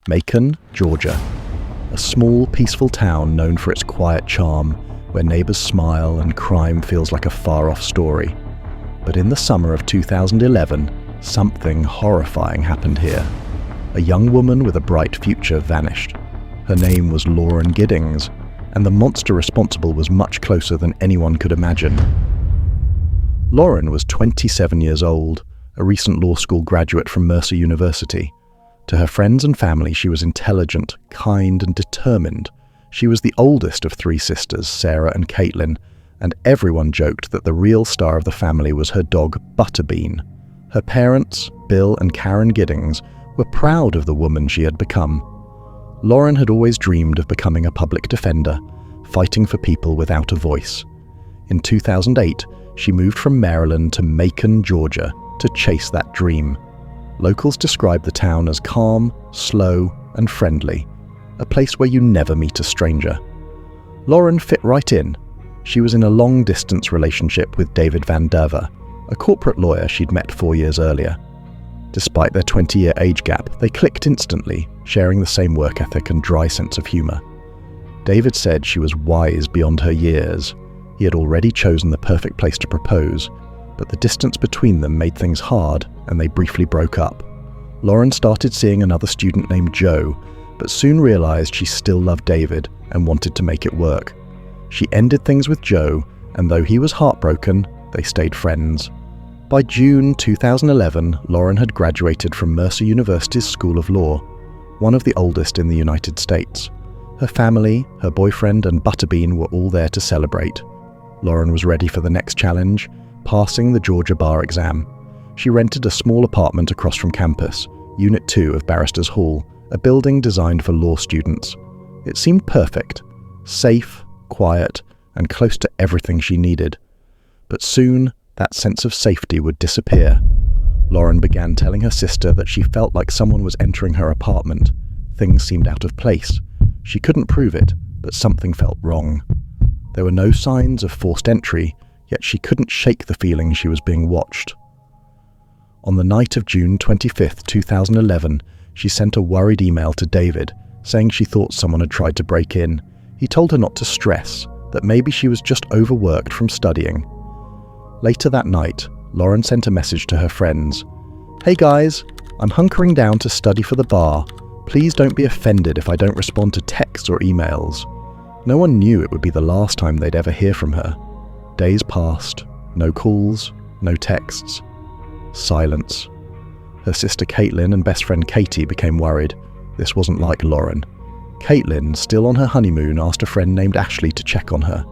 Macon, Georgia. A small, peaceful town known for its quiet charm, where neighbors smile and crime feels like a far-off story. But in the summer of 2011, something horrifying happened here. A young woman with a bright future vanished. Her name was Lauren Giddings, and the monster responsible was much closer than anyone could imagine. Lauren was 27 years old, a recent law school graduate from Mercer University. To her friends and family, she was intelligent, kind, and determined. She was the oldest of three sisters, Sarah and Caitlin, and everyone joked that the real star of the family was her dog, Butterbean. Her parents, Bill and Karen Giddings, were proud of the woman she had become. Lauren had always dreamed of becoming a public defender, fighting for people without a voice. In 2008, she moved from Maryland to Macon, Georgia, to chase that dream. Locals describe the town as calm, slow, and friendly, a place where you never meet a stranger. Lauren fit right in. She was in a long-distance relationship with David Van Derver, a corporate lawyer she'd met 4 years earlier. Despite their 20-year age gap, they clicked instantly, sharing the same work ethic and dry sense of humor. David said she was wise beyond her years. He had already chosen the perfect place to propose, but the distance between them made things hard, and they briefly broke up. Lauren started seeing another student named Joe, but soon realized she still loved David and wanted to make it work. She ended things with Joe, and though he was heartbroken, they stayed friends. By June 2011, Lauren had graduated from Mercer University's School of Law, one of the oldest in the United States. Her family, her boyfriend, and Butterbean were all there to celebrate. Lauren was ready for the next challenge, passing the Georgia bar exam. She rented a small apartment across from campus, Unit 2 of Barristers Hall, a building designed for law students. It seemed perfect, safe, quiet, and close to everything she needed. But soon, that sense of safety would disappear. Lauren began telling her sister that she felt like someone was entering her apartment. Things seemed out of place. She couldn't prove it, but something felt wrong. There were no signs of forced entry, yet she couldn't shake the feeling she was being watched. On the night of June 25, 2011, she sent a worried email to David, saying she thought someone had tried to break in. He told her not to stress, that maybe she was just overworked from studying. Later that night, Lauren sent a message to her friends. "Hey guys, I'm hunkering down to study for the bar. Please don't be offended if I don't respond to texts or emails." No one knew it would be the last time they'd ever hear from her. Days passed, no calls, no texts. Silence. Her sister Caitlin and best friend Katie became worried. This wasn't like Lauren. Caitlin, still on her honeymoon, asked a friend named Ashley to check on her.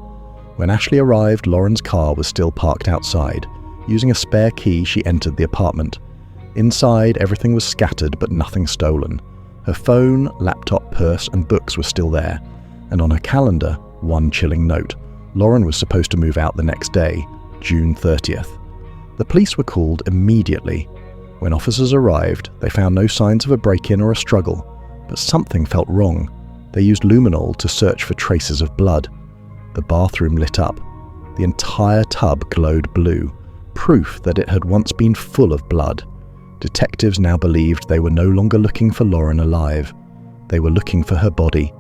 When Ashley arrived, Lauren's car was still parked outside. Using a spare key, she entered the apartment. Inside, everything was scattered but nothing stolen. Her phone, laptop, purse, and books were still there. And on her calendar, one chilling note. Lauren was supposed to move out the next day, June 30th. The police were called immediately. When officers arrived, they found no signs of a break-in or a struggle, but something felt wrong. They used luminol to search for traces of blood. The bathroom lit up. The entire tub glowed blue, proof that it had once been full of blood. Detectives now believed they were no longer looking for Lauren alive. They were looking for her body.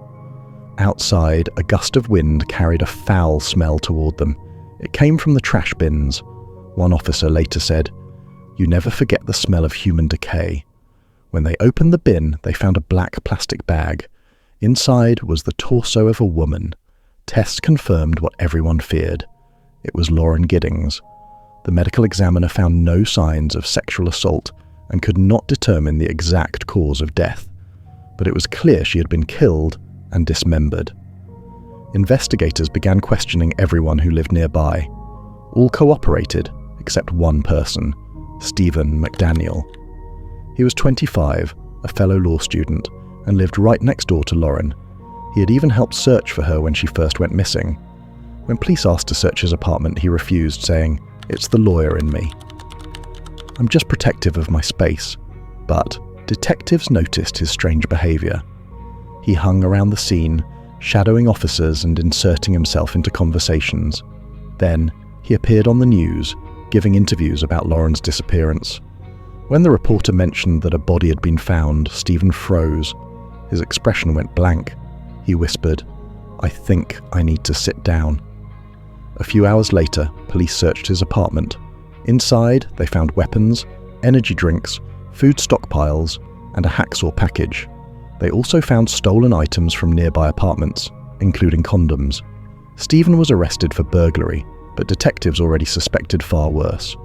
Outside, a gust of wind carried a foul smell toward them. It came from the trash bins. One officer later said, "You never forget the smell of human decay." When they opened the bin, they found a black plastic bag. Inside was the torso of a woman. Tests confirmed what everyone feared. It was Lauren Giddings. The medical examiner found no signs of sexual assault and could not determine the exact cause of death. But it was clear she had been killed and dismembered. Investigators began questioning everyone who lived nearby. All cooperated, except one person, Steven McDaniel. He was 25, a fellow law student, and lived right next door to Lauren. He had even helped search for her when she first went missing. When police asked to search his apartment, he refused, saying, "It's the lawyer in me. I'm just protective of my space." But detectives noticed his strange behavior. He hung around the scene, shadowing officers and inserting himself into conversations. Then, he appeared on the news, giving interviews about Lauren's disappearance. When the reporter mentioned that a body had been found, Steven froze. His expression went blank. He whispered, "I think I need to sit down." A few hours later, police searched his apartment. Inside, they found weapons, energy drinks, food stockpiles, and a hacksaw package. They also found stolen items from nearby apartments, including condoms. Steven was arrested for burglary, but detectives already suspected far worse.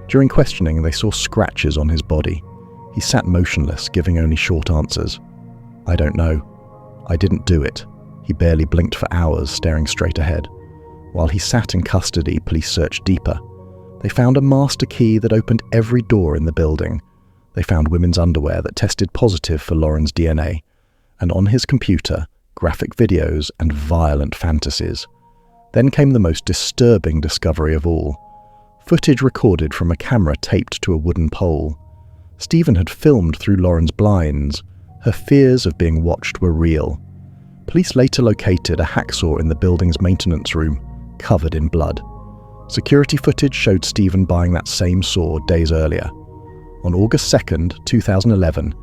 During questioning, they saw scratches on his body. He sat motionless, giving only short answers. "I don't know. I didn't do it." He barely blinked for hours, staring straight ahead. While he sat in custody, police searched deeper. They found a master key that opened every door in the building. They found women's underwear that tested positive for Lauren's DNA. And on his computer, graphic videos and violent fantasies. Then came the most disturbing discovery of all. Footage recorded from a camera taped to a wooden pole. Steven had filmed through Lauren's blinds. Her fears of being watched were real. Police later located a hacksaw in the building's maintenance room, covered in blood. Security footage showed Steven buying that same saw days earlier. On August 2nd, 2011,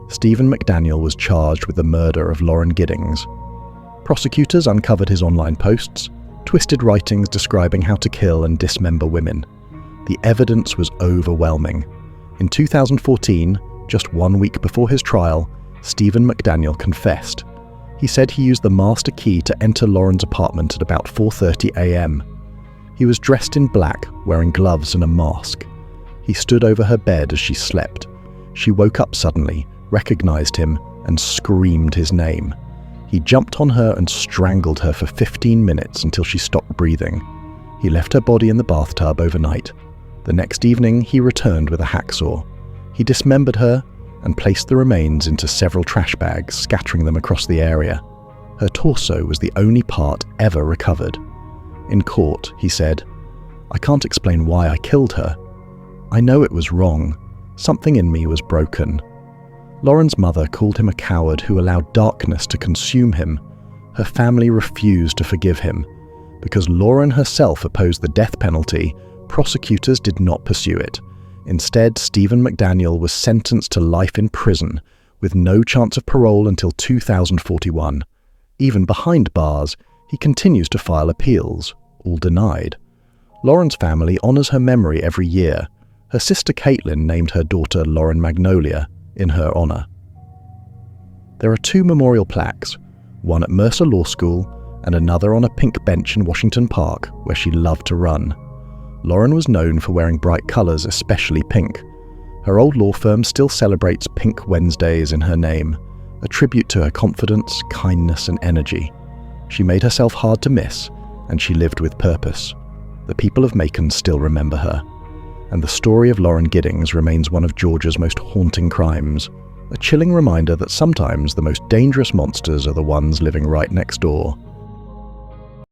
Steven McDaniel was charged with the murder of Lauren Giddings. Prosecutors uncovered his online posts, twisted writings describing how to kill and dismember women. The evidence was overwhelming. In 2014, just 1 week before his trial, Steven McDaniel confessed. He said he used the master key to enter Lauren's apartment at about 4:30 a.m. He was dressed in black, wearing gloves and a mask. He stood over her bed as she slept. She woke up suddenly, recognized him, and screamed his name. He jumped on her and strangled her for 15 minutes until she stopped breathing. He left her body in the bathtub overnight. The next evening, he returned with a hacksaw. He dismembered her and placed the remains into several trash bags, scattering them across the area. Her torso was the only part ever recovered. In court, he said, "I can't explain why I killed her. I know it was wrong. Something in me was broken." Lauren's mother called him a coward who allowed darkness to consume him. Her family refused to forgive him. Because Lauren herself opposed the death penalty, prosecutors did not pursue it. Instead, Steven McDaniel was sentenced to life in prison, with no chance of parole until 2041. Even behind bars, he continues to file appeals, all denied. Lauren's family honors her memory every year. Her sister Caitlin named her daughter Lauren Magnolia in her honor. There are 2 memorial plaques, one at Mercer Law School and another on a pink bench in Washington Park, where she loved to run. Lauren was known for wearing bright colors, especially pink. Her old law firm still celebrates Pink Wednesdays in her name, a tribute to her confidence, kindness, and energy. She made herself hard to miss, and she lived with purpose. The people of Macon still remember her. And the story of Lauren Giddings remains one of Georgia's most haunting crimes, a chilling reminder that sometimes the most dangerous monsters are the ones living right next door.